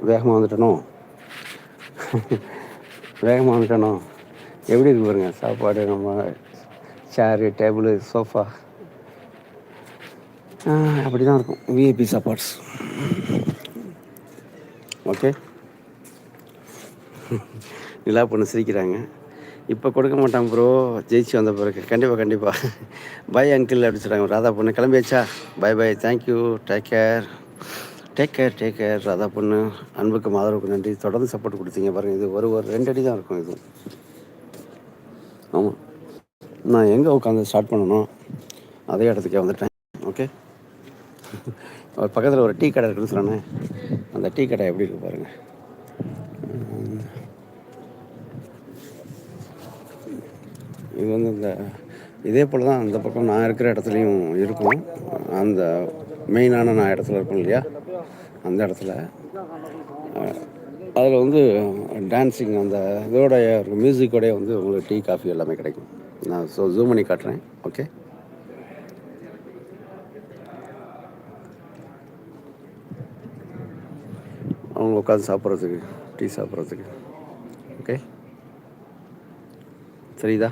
வேகமாக வந்துட்டனோ வேகமாக வந்துட்டனோ. எப்படி இருக்கு பாருங்க சாப்பாடு, நம்ம சேரு, டேபிளு, சோஃபா. அப்படி தான் இருக்கும் விஐபி சாப்பாட்ஸ். ஓகே. நிலா பொண்ணு சிரிக்கிறாங்க. இப்போ கொடுக்க மாட்டான் ப்ரோ, ஜெயிச்சு வந்த பிறகு. கண்டிப்பாக பாய் அங்கிள் அப்படி சொல்கிறாங்க. ராதா பொண்ணு கிளம்பியாச்சா? Bye bye, thank you, take care. Take care Radha பொண்ணு. அன்புக்கு ஆதரவுக்கு நன்றி. தொடர்ந்து சப்போர்ட் கொடுத்தீங்க பாருங்கள். இது ஒரு 2 அடி தான் இருக்கும் இது. ஆமாம், நான் எங்கே உட்காந்து ஸ்டார்ட் பண்ணணும் அதே இடத்துக்கே வந்துட்டேன். ஓகே. ஒரு பக்கத்தில் ஒரு டீ கடை இருக்குன்னு சொன்னேன். அந்த டீ கடை எப்படி இருக்கு பாருங்கள். இது இந்த இதே போல் தான் அந்த பக்கம் நான் இருக்கிற இடத்துலையும் இருக்கும். அந்த மெயினான நான் இடத்துல இருக்கும் இல்லையா, அந்த இடத்துல அதில் டான்ஸிங் அந்த இதோடைய மியூசிக்கோடைய உங்களுக்கு டீ, காஃபி எல்லாமே கிடைக்கும். நான் ஜூம் பண்ணி காட்டுறேன். ஓகே. அவங்க உட்காந்து சாப்பிட்றதுக்கு, டீ சாப்பிட்றதுக்கு. ஓகே, சரிதா?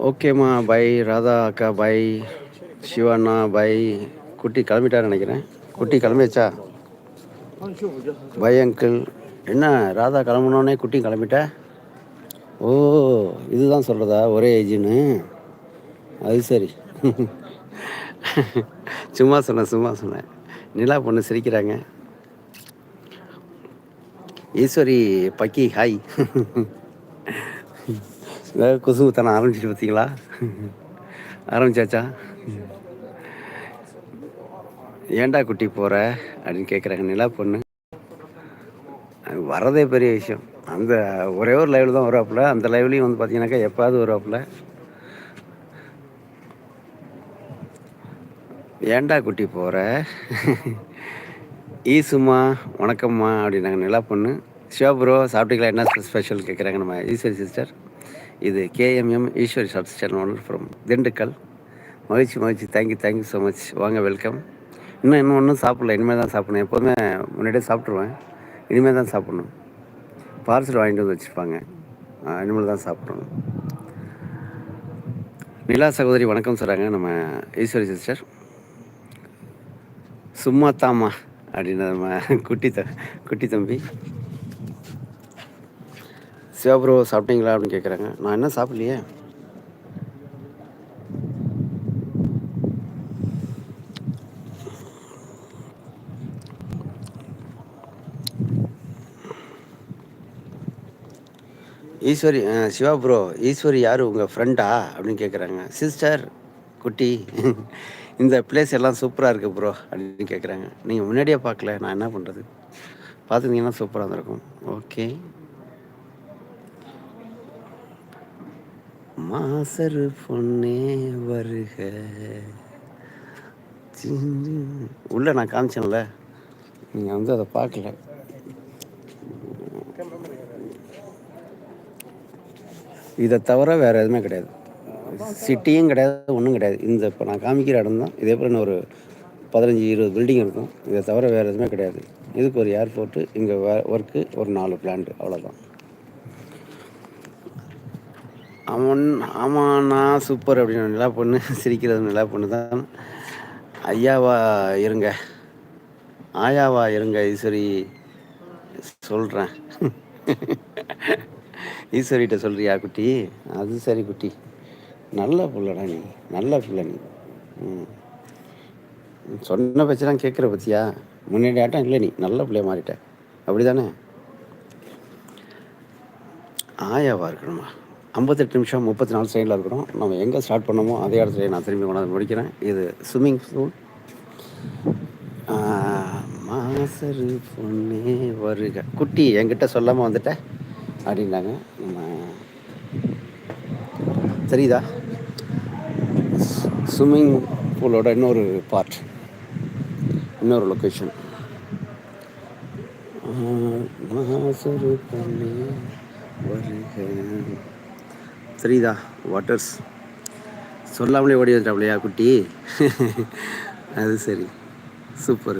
ஓகேம்மா, பை ராதா அக்கா, பை சிவாண்ணா, பை. குட்டி கிளம்பிட்டான்னு நினைக்கிறேன். குட்டி கிளம்பியாச்சா? By uncle. என்ன ராதா கிளம்புனோடனே குட்டி கிளம்பிட்ட? ஓ, இதுதான் சொல்கிறதா ஒரே ஏஜுன்னு? அது சரி. சும்மா சொன்னேன். நிலா பொண்ணு சிரிக்கிறாங்க. ஈஸ்வரி பக்கி ஹாய். குசுமுத்தனை ஆரம்பிச்சிட்டு பார்த்தீங்களா? ஆரம்பிச்சாச்சா? ஏண்டா குட்டி போகிற அப்படின்னு கேட்குறாங்க நிலா பொண்ணு. வரதே பெரிய விஷயம். அந்த ஒரே ஒரு லைவில் தான் வருவாப்புல. அந்த லைவ்லேயும் பார்த்தீங்கன்னாக்கா எப்போது வருவாப்புல. ஏண்டா குட்டி போகிற? ஈசுமா வணக்கம்மா அப்படின்னாங்க நிலா பொண்ணு. சிவா ப்ரோ சாப்பிட்டீங்களா? என்ன ஸ்பெஷல் கேட்குறாங்க நம்ம ஈஸ்வரி சிஸ்டர். இது கேஎம்எம் ஈஸ்வரி ஷார்ட்ஸ் சேனல் ஒன்று ஃப்ரம் திண்டுக்கல். மகிழ்ச்சி. Thank you so much. வாங்க, வெல்கம். இன்னும் ஒன்றும் சாப்பிடல, இனிமேல் தான் சாப்பிடணும். எப்போதுமே முன்னாடியே சாப்பிட்ருவேன், இனிமேல் தான் சாப்பிட்ணும். பார்சல் வாங்கிட்டு வந்து வச்சுருப்பாங்க, இனிமேல் தான் சாப்பிடணும். நிலா சகோதரி வணக்கம் சொல்கிறாங்க நம்ம ஈஸ்வரி சிஸ்டர். சும்மா தாம்மா அப்படின்னு நம்ம குட்டி தம்பி. சிவப்ரோ சாப்பிட்டீங்களா அப்படின்னு கேட்குறாங்க. நான் என்ன சாப்பிட்லையே. ஈஸ்வரி, சிவா ப்ரோ, ஈஸ்வரி யார் உங்கள் ஃப்ரெண்டா அப்படின்னு கேட்குறாங்க. சிஸ்டர் குட்டி, இந்த பிளேஸ் எல்லாம் சூப்பராக இருக்குது ப்ரோ அப்படின்னு கேட்குறாங்க. நீங்கள் முன்னாடியே பார்க்கல, நான் என்ன பண்ணுறது? பார்த்துருந்தீங்கன்னா சூப்பராக இருந்திருக்கும். ஓகே. மாசரு பொண்ணே வருக. உள்ள நான் காமிச்சேன்ல, நீங்கள் அதை பார்க்கல. இதை தவிர வேறு எதுவுமே கிடையாது. சிட்டியும் கிடையாது, ஒன்றும் கிடையாது. இந்த இப்போ நான் காமிக்கிற இடம் தான். இதே போல் இன்னும் ஒரு 15-20 பில்டிங் இருக்கும். இதை தவிர வேறு எதுவுமே கிடையாது. இதுக்கு ஒரு ஏர்போர்ட்டு, இங்கே ஒர்க்கு ஒரு 4 பிளான்ட்டு, அவ்வளோதான். ஆமாண்ணா சூப்பர் அப்படின்னு நிலா பொண்ணு சிரிக்கிறது. நிலா பொண்ணு தான். ஆயாவா இருங்க ஈஸ்வரி சொல்கிறேன். ஈஸ்வரிகிட்ட சொல்கிறியா குட்டி? அது சரி குட்டி, நல்ல பிள்ளைடா நீ, நல்ல பிள்ளை நீ. சொன்ன பேச்செல்லாம் கேட்குற பற்றியா? முன்னாடி ஆட்டம் இல்லை, நீ நல்ல பிள்ளைய மாறிட்ட. அப்படி தானே? ஆயாவா இருக்கணுமா? 58 நிமிஷம் 34 செகண்டில் இருக்கணும். நம்ம எங்கே ஸ்டார்ட் பண்ணோமோ அதே இடத்துல நான் திரும்பி கொண்டாந்து முடிக்கிறேன். இது ஸ்விம்மிங் பூல். மாசரு பொண்ணே வருக. குட்டி என்கிட்ட சொல்லாமல் வந்துட்ட அப்படின்னாங்க. நம்ம தெரியுதா? ஸ்விம்மிங் பூலோட இன்னொரு பார்ட், இன்னொரு லொக்கேஷன். மாசரு பொண்ணே வருக. தெரியுதா? வாட்டர்ஸ். சொல்லாமலே ஓடி வந்துட்டாப்லையா குட்டி? அது சரி, சூப்பர்.